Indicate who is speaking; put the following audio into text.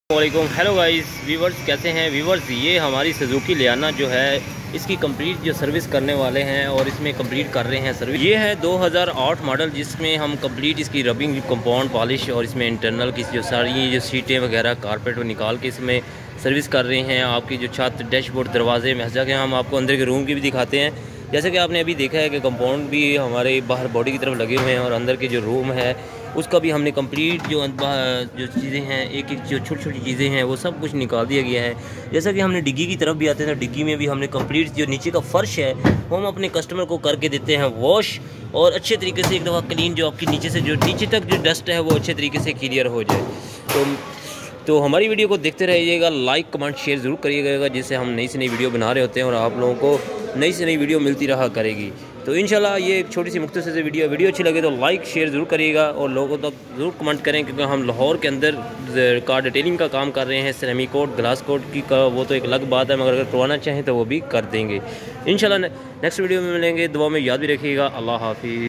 Speaker 1: वालेकुम। Hello guys viewers, कैसे हैं व्यूवर्स। ये हमारी सुजुकी लियाना जो है इसकी कंप्लीट जो सर्विस करने वाले हैं और इसमें कंप्लीट कर रहे हैं सर्विस। ये है 2008 मॉडल, जिसमें हम कंप्लीट इसकी रबिंग, कंपाउंड पॉलिश और इसमें इंटरनल की जो सारी जो सीटें वगैरह कारपेट निकाल के इसमें सर्विस कर रहे हैं। आपकी जो छत, डैशबोर्ड, दरवाजे में जाके हम आपको अंदर के रूम की भी दिखाते हैं। जैसे कि आपने अभी देखा है कि कंपाउंड भी हमारे बाहर बॉडी की तरफ लगे हुए हैं और अंदर के जो रूम है उसका भी हमने कंप्लीट जो चीज़ें हैं, एक एक जो छोटी छोटी चीज़ें हैं वो सब कुछ निकाल दिया गया है। जैसा कि हमने डिग्गी की तरफ भी आते हैं तो डिग्गी में भी हमने कंप्लीट जो नीचे का फ़र्श है वो हम अपने कस्टमर को करके देते हैं वॉश, और अच्छे तरीके से एक दफ़ा क्लीन, जो आपकी नीचे से जो नीचे तक जो डस्ट है वो अच्छे तरीके से क्लियर हो जाए। तो हमारी वीडियो को देखते रहिएगा, लाइक कमेंट शेयर ज़रूर करिएगा, जिससे हम नई से नई वीडियो बना रहे होते हैं और आप लोगों को नई से नई वीडियो मिलती रहा करेगी। तो इंशाल्लाह ये एक छोटी सी मुख्तसर से वीडियो अच्छी लगे तो लाइक शेयर ज़रूर करिएगा और लोगों तक ज़रूर कमेंट करें, क्योंकि हम लाहौर के अंदर कार डिटेलिंग का काम कर रहे हैं। सेरेमिक कोट, ग्लास कोट की का वो तो एक अलग बात है, मगर अगर करवाना चाहें तो वो भी कर देंगे इंशाल्लाह। नेक्स्ट वीडियो में मिलेंगे, दुआ में याद भी रखिएगा। अल्लाह हाफिज़।